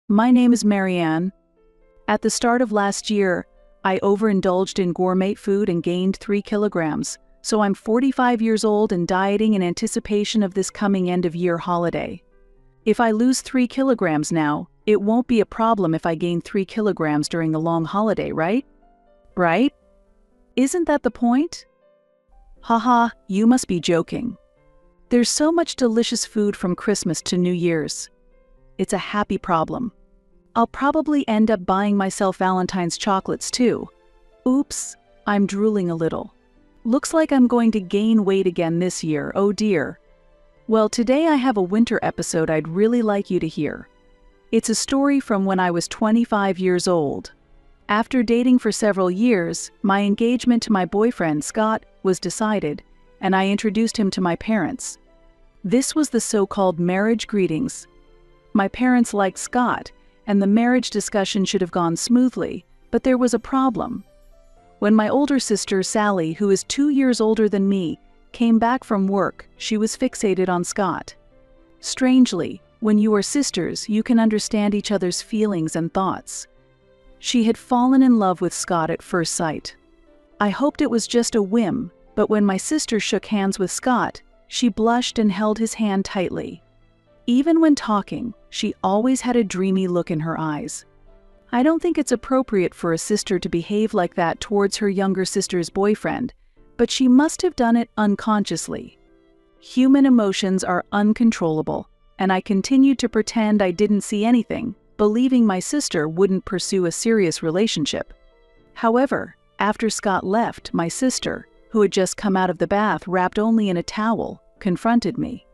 My name is Marianne. At the start of last year, I overindulged in gourmet food and gained 3 kilograms, so I'm 45 years old and dieting in anticipation of this coming end-of-year holiday. If I lose 3 kilograms now, it won't be a problem if I gain 3 kilograms during the long holiday, right? Right? Isn't that the point? Haha, you must be joking. There's so much delicious food from Christmas to New Year's. It's a happy problem. I'll probably end up buying myself Valentine's chocolates too. Oops, I'm drooling a little. Looks like I'm going to gain weight again this year, oh dear. Well, today I have a winter episode I'd really like you to hear. It's a story from when I was 25 years old. After dating for several years, my engagement to my boyfriend, Scott, was decided, and I introduced him to my parents. This was the so-called marriage greetings. My parents liked Scott, and the marriage discussion should have gone smoothly, but there was a problem. When my older sister, Sally, who is 2 years older than me, came back from work, she was fixated on Scott. Strangely, when you are sisters, you can understand each other's feelings and thoughts. She had fallen in love with Scott at first sight. I hoped it was just a whim, but when my sister shook hands with Scott, she blushed and held his hand tightly. Even when talking, she always had a dreamy look in her eyes. I don't think it's appropriate for a sister to behave like that towards her younger sister's boyfriend, but she must have done it unconsciously. Human emotions are uncontrollable, and I continued to pretend I didn't see anything, believing my sister wouldn't pursue a serious relationship. However, after Scott left, my sister, who had just come out of the bath wrapped only in a towel, confronted me.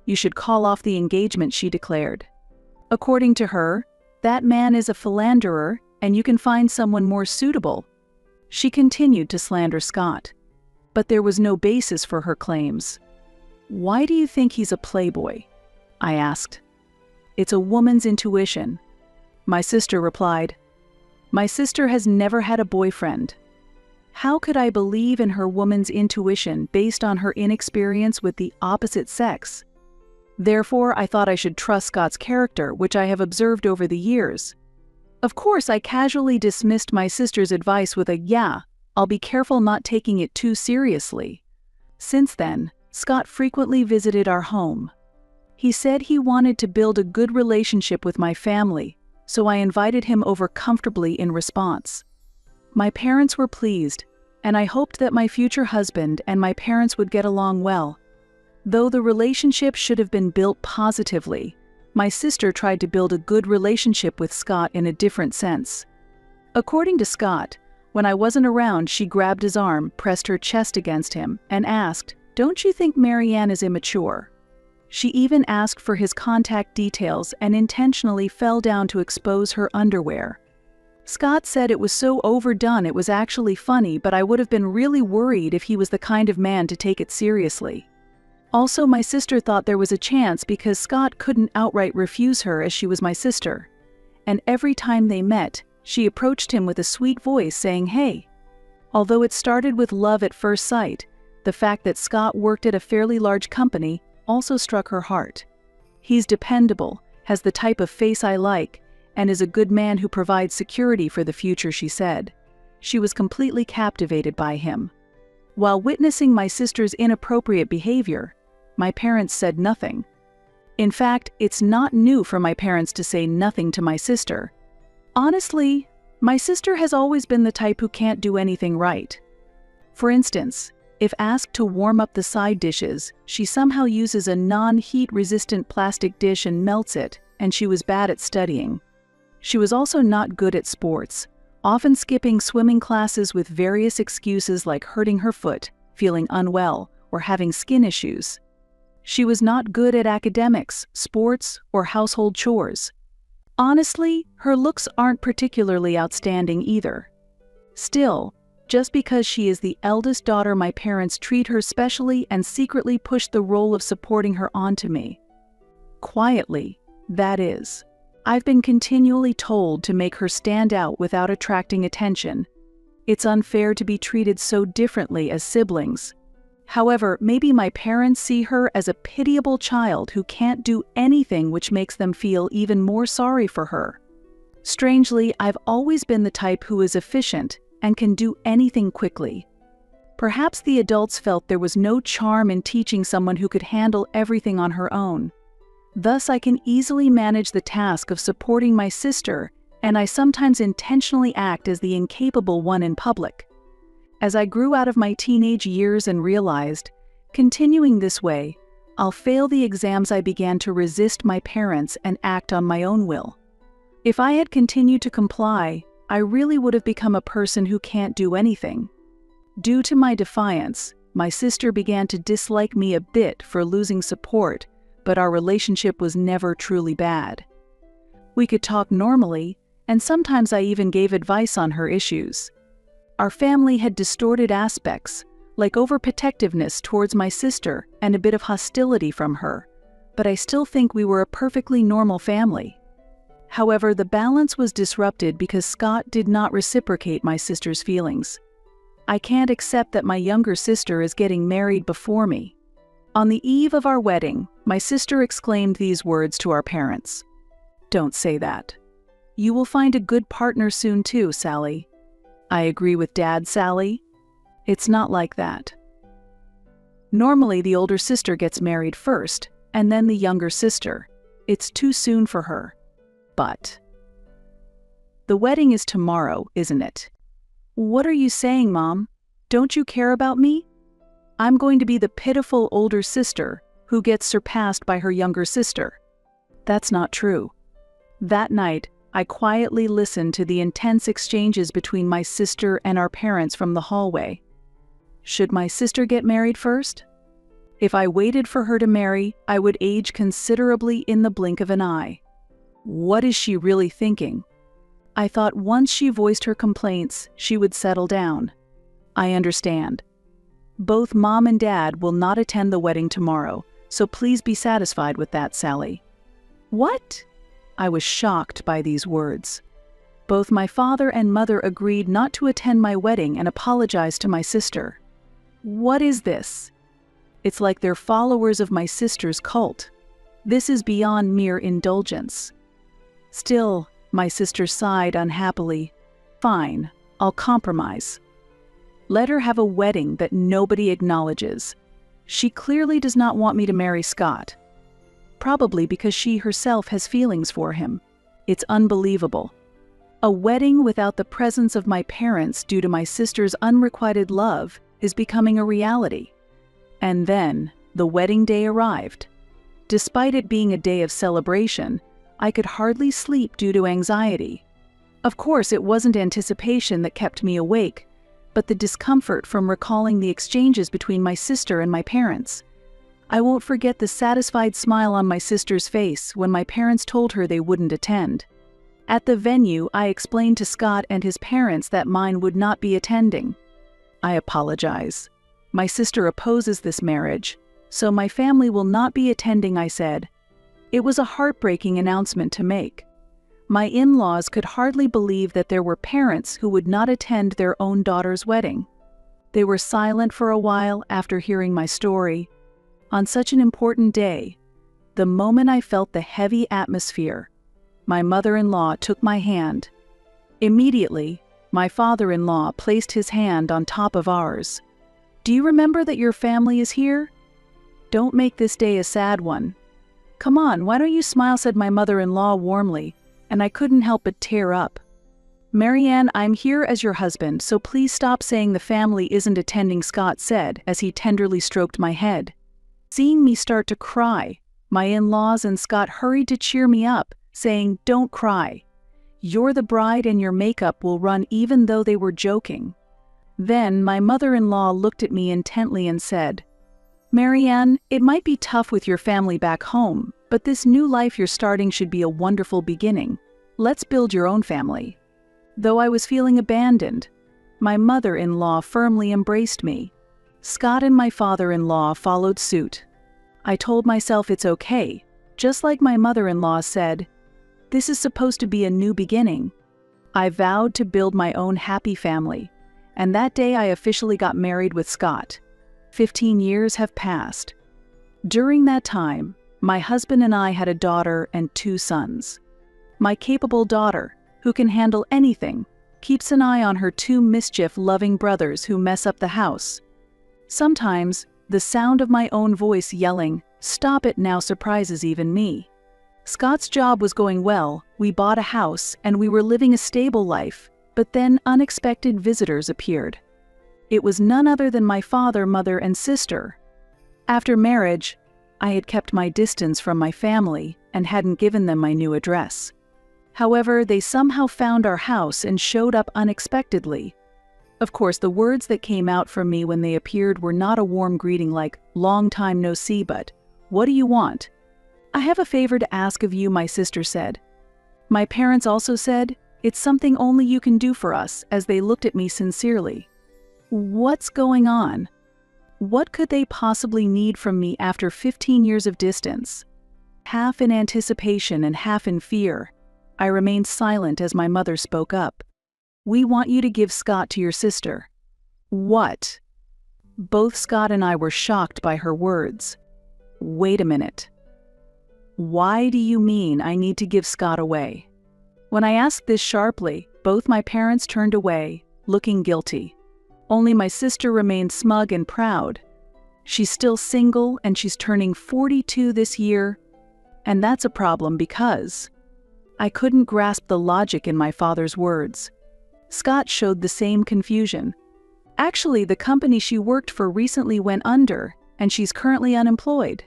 "You should call off the engagement," she declared. According to her, that man is a philanderer and you can find someone more suitable. She continued to slander Scott. But there was no basis for her claims. "Why do you think he's a playboy?" I asked. "It's a woman's intuition," my sister replied. My sister has never had a boyfriend. How could I believe in her woman's intuition based on her inexperience with the opposite sex? Therefore, I thought I should trust Scott's character, which I have observed over the years. Of course, I casually dismissed my sister's advice with a "yeah, I'll be careful not taking it too seriously." Since then, Scott frequently visited our home. He said he wanted to build a good relationship with my family, so I invited him over comfortably in response. My parents were pleased, and I hoped that my future husband and my parents would get along well. Though the relationship should have been built positively, my sister tried to build a good relationship with Scott in a different sense. According to Scott, when I wasn't around, she grabbed his arm, pressed her chest against him, and asked, "Don't you think Marianne is immature?" She even asked for his contact details and intentionally fell down to expose her underwear. Scott said it was so overdone it was actually funny, but I would have been really worried if he was the kind of man to take it seriously. Also, my sister thought there was a chance because Scott couldn't outright refuse her as she was my sister. And every time they met, she approached him with a sweet voice saying, "Hey." Although it started with love at first sight, the fact that Scott worked at a fairly large company also struck her heart. He's dependable, has the type of face I like, and is a good man who provides security for the future, she said. She was completely captivated by him. While witnessing my sister's inappropriate behavior, my parents said nothing. In fact, it's not new for my parents to say nothing to my sister. Honestly, my sister has always been the type who can't do anything right. For instance, if asked to warm up the side dishes, she somehow uses a non-heat-resistant plastic dish and melts it, and she was bad at studying. She was also not good at sports, often skipping swimming classes with various excuses like hurting her foot, feeling unwell, or having skin issues. She was not good at academics, sports, or household chores. Honestly, her looks aren't particularly outstanding either. Still, just because she is the eldest daughter, my parents treat her specially and secretly push the role of supporting her onto me. Quietly, that is. I've been continually told to make her stand out without attracting attention. It's unfair to be treated so differently as siblings. However, maybe my parents see her as a pitiable child who can't do anything, which makes them feel even more sorry for her. Strangely, I've always been the type who is efficient and can do anything quickly. Perhaps the adults felt there was no charm in teaching someone who could handle everything on her own. Thus, I can easily manage the task of supporting my sister, and I sometimes intentionally act as the incapable one in public. As I grew out of my teenage years and realized, continuing this way, I'll fail the exams, I began to resist my parents and act on my own will. If I had continued to comply, I really would have become a person who can't do anything. Due to my defiance, my sister began to dislike me a bit for losing support, but our relationship was never truly bad. We could talk normally, and sometimes I even gave advice on her issues. Our family had distorted aspects, like overprotectiveness towards my sister and a bit of hostility from her, but I still think we were a perfectly normal family. However, the balance was disrupted because Scott did not reciprocate my sister's feelings. I can't accept that my younger sister is getting married before me. On the eve of our wedding, my sister exclaimed these words to our parents. "Don't say that. You will find a good partner soon too, Sally." "I agree with Dad, Sally. It's not like that. Normally the older sister gets married first, and then the younger sister. It's too soon for her." "But the wedding is tomorrow, isn't it?" "What are you saying, Mom? Don't you care about me? I'm going to be the pitiful older sister who gets surpassed by her younger sister." "That's not true." That night, I quietly listened to the intense exchanges between my sister and our parents from the hallway. Should my sister get married first? If I waited for her to marry, I would age considerably in the blink of an eye. What is she really thinking? I thought once she voiced her complaints, she would settle down. I understand. Both Mom and Dad will not attend the wedding tomorrow, so please be satisfied with that, Sally. What? I was shocked by these words. Both my father and mother agreed not to attend my wedding and apologized to my sister. What is this? It's like they're followers of my sister's cult. This is beyond mere indulgence. Still, my sister sighed unhappily. Fine, I'll compromise. Let her have a wedding that nobody acknowledges. She clearly does not want me to marry Scott. Probably because she herself has feelings for him. It's unbelievable. A wedding without the presence of my parents due to my sister's unrequited love is becoming a reality. And then, the wedding day arrived. Despite it being a day of celebration, I could hardly sleep due to anxiety. Of course, it wasn't anticipation that kept me awake, but the discomfort from recalling the exchanges between my sister and my parents. I won't forget the satisfied smile on my sister's face when my parents told her they wouldn't attend. At the venue, I explained to Scott and his parents that mine would not be attending. I apologize. My sister opposes this marriage, so my family will not be attending, I said. It was a heartbreaking announcement to make. My in-laws could hardly believe that there were parents who would not attend their own daughter's wedding. They were silent for a while after hearing my story. On such an important day, the moment I felt the heavy atmosphere, my mother-in-law took my hand. Immediately, my father-in-law placed his hand on top of ours. "Do you remember that your family is here? Don't make this day a sad one. Come on, why don't you smile?" said my mother-in-law warmly, and I couldn't help but tear up. "Marianne, I'm here as your husband, so please stop saying the family isn't attending," Scott said as he tenderly stroked my head. Seeing me start to cry, my in-laws and Scott hurried to cheer me up, saying, "Don't cry. You're the bride and your makeup will run," even though they were joking. Then my mother-in-law looked at me intently and said, "Marianne, it might be tough with your family back home, but this new life you're starting should be a wonderful beginning. Let's build your own family." Though I was feeling abandoned, my mother-in-law firmly embraced me. Scott and my father-in-law followed suit. I told myself it's okay, just like my mother-in-law said, "This is supposed to be a new beginning." I vowed to build my own happy family, and that day I officially got married with Scott. 15 years have passed. During that time, my husband and I had a daughter and 2 sons. My capable daughter, who can handle anything, keeps an eye on her 2 mischief-loving brothers who mess up the house. Sometimes, the sound of my own voice yelling, "Stop it now," surprises even me. Scott's job was going well, we bought a house, and we were living a stable life, but then unexpected visitors appeared. It was none other than my father, mother, and sister. After marriage, I had kept my distance from my family and hadn't given them my new address. However, they somehow found our house and showed up unexpectedly. Of course, the words that came out from me when they appeared were not a warm greeting like, "Long time no see," but, "What do you want?" "I have a favor to ask of you," my sister said. My parents also said, "It's something only you can do for us," as they looked at me sincerely. What's going on? What could they possibly need from me after 15 years of distance? Half in anticipation and half in fear, I remained silent as my mother spoke up. "We want you to give Scott to your sister." What? Both Scott and I were shocked by her words. Wait a minute. Why do you mean I need to give Scott away? When I asked this sharply, both my parents turned away, looking guilty. Only my sister remained smug and proud. She's still single and she's turning 42 this year. And that's a problem because I couldn't grasp the logic in my father's words. Scott showed the same confusion. Actually, the company she worked for recently went under, and she's currently unemployed.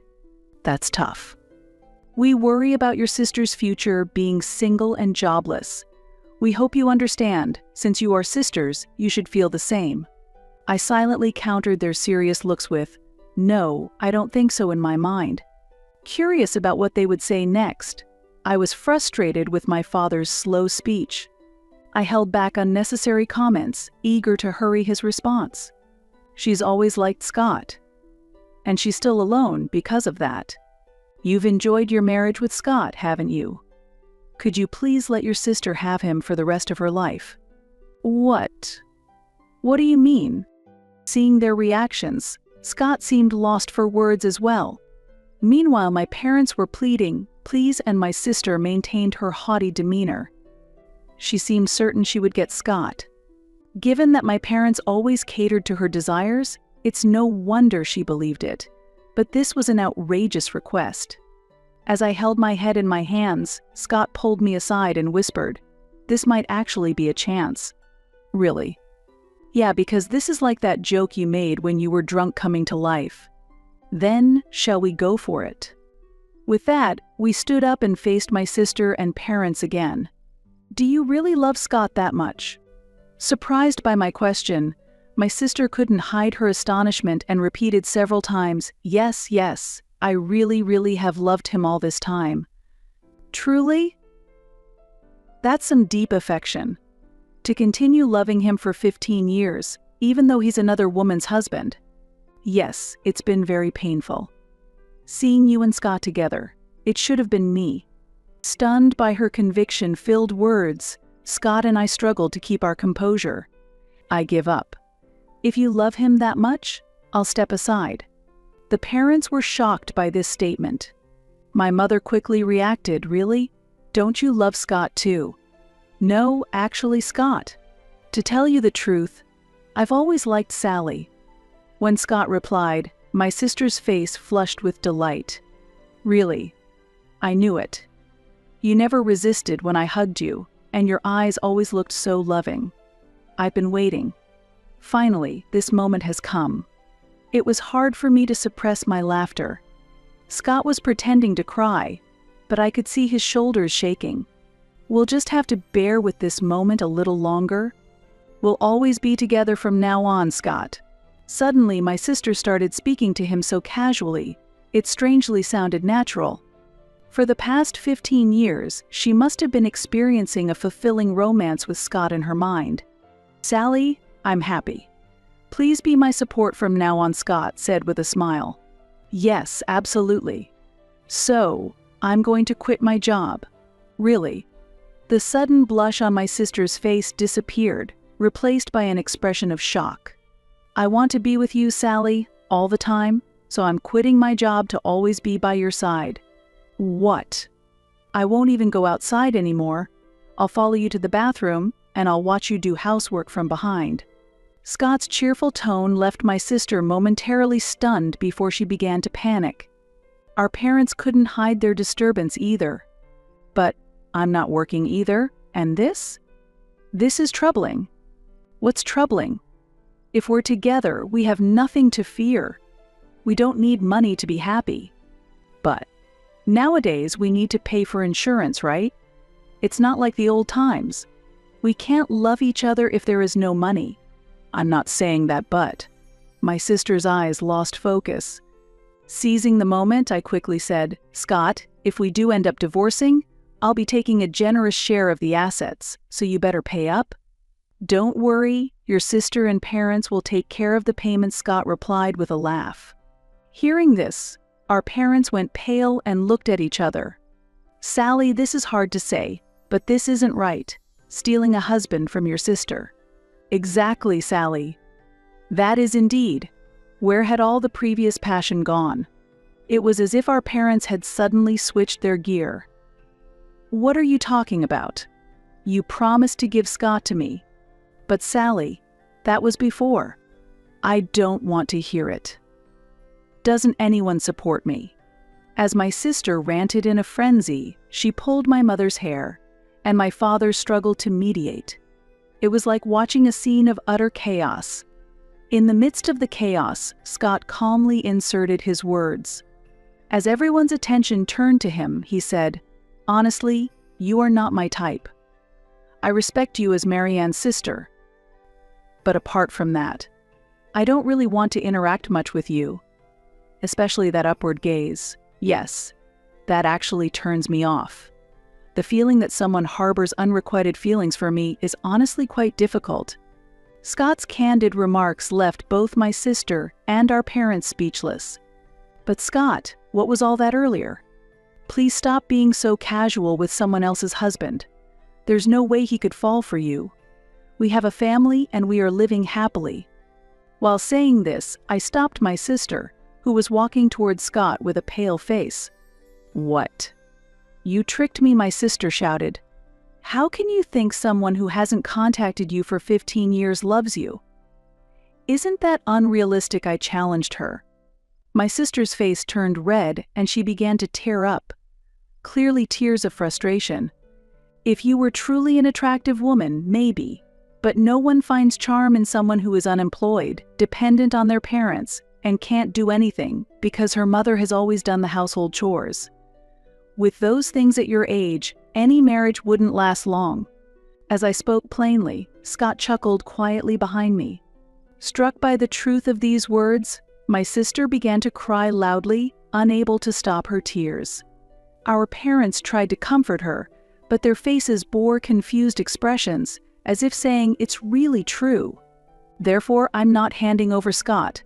That's tough. We worry about your sister's future being single and jobless. We hope you understand. Since you are sisters, you should feel the same. I silently countered their serious looks with, "No, I don't think so," in my mind. Curious about what they would say next, I was frustrated with my father's slow speech. I held back unnecessary comments, eager to hurry his response. "She's always liked Scott. And she's still alone because of that. You've enjoyed your marriage with Scott, haven't you? Could you please let your sister have him for the rest of her life?" What? What do you mean? Seeing their reactions, Scott seemed lost for words as well. Meanwhile, my parents were pleading, please, and my sister maintained her haughty demeanor. She seemed certain she would get Scott. Given that my parents always catered to her desires, it's no wonder she believed it. But this was an outrageous request. As I held my head in my hands, Scott pulled me aside and whispered, "This might actually be a chance." Really? Yeah, because this is like that joke you made when you were drunk coming to life. Then, shall we go for it? With that, we stood up and faced my sister and parents again. "Do you really love Scott that much?" Surprised by my question, my sister couldn't hide her astonishment and repeated several times, "Yes, yes, I really have loved him all this time." Truly? That's some deep affection. To continue loving him for 15 years, even though he's another woman's husband. Yes, it's been very painful. Seeing you and Scott together, it should have been me. Stunned by her conviction-filled words, Scott and I struggled to keep our composure. "I give up. If you love him that much, I'll step aside." The parents were shocked by this statement. My mother quickly reacted, "Really? Don't you love Scott too?" "No, actually, Scott. To tell you the truth, I've always liked Sally." When Scott replied, my sister's face flushed with delight. "Really? I knew it. You never resisted when I hugged you, and your eyes always looked so loving. I've been waiting. Finally, this moment has come." It was hard for me to suppress my laughter. Scott was pretending to cry, but I could see his shoulders shaking. "We'll just have to bear with this moment a little longer. We'll always be together from now on, Scott." Suddenly, my sister started speaking to him so casually, it strangely sounded natural. For the past 15 years, she must have been experiencing a fulfilling romance with Scott in her mind. "Sally, I'm happy. Please be my support from now on," Scott said with a smile. "Yes, absolutely. So, I'm going to quit my job. Really?" The sudden blush on my sister's face disappeared, replaced by an expression of shock. "I want to be with you, Sally, all the time, so I'm quitting my job to always be by your side. What? I won't even go outside anymore. I'll follow you to the bathroom, and I'll watch you do housework from behind. Scott's cheerful tone left my sister momentarily stunned before she began to panic. Our parents couldn't hide their disturbance either. But I'm not working either, and this? This is troubling. What's troubling? If we're together, we have nothing to fear. We don't need money to be happy. But nowadays, we need to pay for insurance, right? It's not like the old times. We can't love each other if there is no money. I'm not saying that, but my sister's eyes lost focus. Seizing the moment, I quickly said, Scott, if we do end up divorcing, I'll be taking a generous share of the assets, so you better pay up. Don't worry, your sister and parents will take care of the payments, Scott replied with a laugh. Hearing this, our parents went pale and looked at each other. Sally, this is hard to say, but this isn't right. Stealing a husband from your sister. Exactly, Sally. That is indeed. Where had all the previous passion gone? It was as if our parents had suddenly switched their gear. What are you talking about? You promised to give Scott to me. But Sally, that was before. I don't want to hear it. Doesn't anyone support me? As my sister ranted in a frenzy, she pulled my mother's hair, and my father struggled to mediate. It was like watching a scene of utter chaos. In the midst of the chaos, Scott calmly inserted his words. As everyone's attention turned to him, he said, Honestly, you are not my type. I respect you as Marianne's sister. But apart from that, I don't really want to interact much with you. Especially that upward gaze. Yes, that actually turns me off. The feeling that someone harbors unrequited feelings for me is honestly quite difficult. Scott's candid remarks left both my sister and our parents speechless. But Scott, what was all that earlier? Please stop being so casual with someone else's husband. There's no way he could fall for you. We have a family and we are living happily. While saying this, I stopped my sister, who was walking towards Scott with a pale face. What? You tricked me, my sister shouted. How can you think someone who hasn't contacted you for 15 years loves you? Isn't that unrealistic? I challenged her. My sister's face turned red and she began to tear up. Clearly tears of frustration. If you were truly an attractive woman, maybe. But no one finds charm in someone who is unemployed, dependent on their parents, and can't do anything because her mother has always done the household chores. With those things at your age, any marriage wouldn't last long. As I spoke plainly, Scott chuckled quietly behind me. Struck by the truth of these words, my sister began to cry loudly, unable to stop her tears. Our parents tried to comfort her, but their faces bore confused expressions, as if saying it's really true. Therefore, I'm not handing over Scott.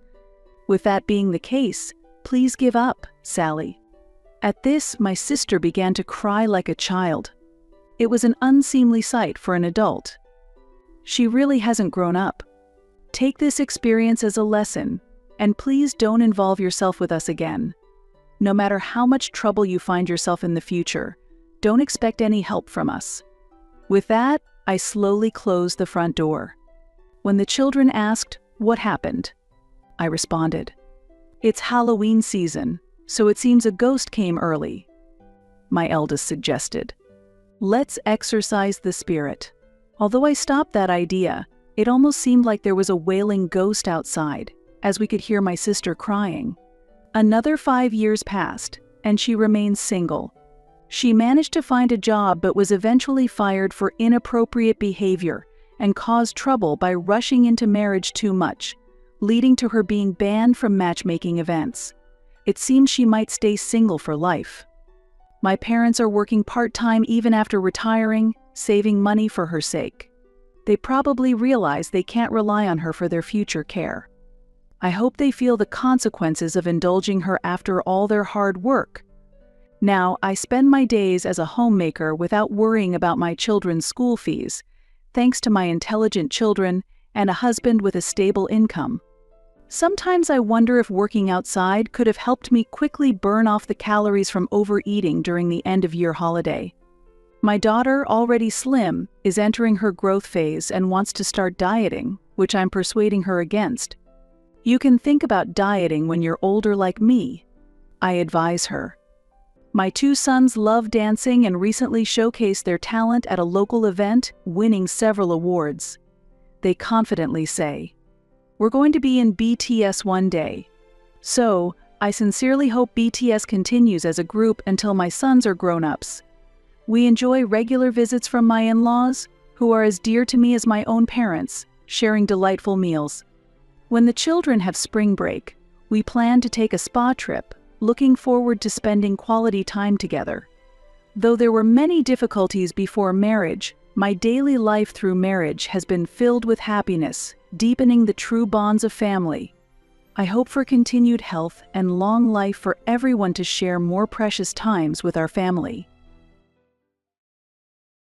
With that being the case, please give up, Sally. At this, my sister began to cry like a child. It was an unseemly sight for an adult. She really hasn't grown up. Take this experience as a lesson, and please don't involve yourself with us again. No matter how much trouble you find yourself in the future, don't expect any help from us. With that, I slowly closed the front door. When the children asked, "What happened?" I responded, "It's Halloween season, so it seems a ghost came early." My eldest suggested, "Let's exorcise the spirit." Although I stopped that idea, it almost seemed like there was a wailing ghost outside, as we could hear my sister crying. Another 5 years passed, and she remained single. She managed to find a job but was eventually fired for inappropriate behavior and caused trouble by rushing into marriage too much, leading to her being banned from matchmaking events. It seemed she might stay single for life. My parents are working part-time even after retiring, saving money for her sake. They probably realize they can't rely on her for their future care. I hope they feel the consequences of indulging her after all their hard work. Now, I spend my days as a homemaker without worrying about my children's school fees, thanks to my intelligent children and a husband with a stable income. Sometimes I wonder if working outside could have helped me quickly burn off the calories from overeating during the end-of-year holiday. My daughter, already slim, is entering her growth phase and wants to start dieting, which I'm persuading her against. You can think about dieting when you're older like me, I advise her. My 2 sons love dancing and recently showcased their talent at a local event, winning several awards. They confidently say, "We're going to be in BTS one day." So, I sincerely hope BTS continues as a group until my sons are grown-ups. We enjoy regular visits from my in-laws, who are as dear to me as my own parents, sharing delightful meals. When the children have spring break, we plan to take a spa trip, looking forward to spending quality time together. Though there were many difficulties before marriage, my daily life through marriage has been filled with happiness, deepening the true bonds of family. I hope for continued health and long life for everyone to share more precious times with our family.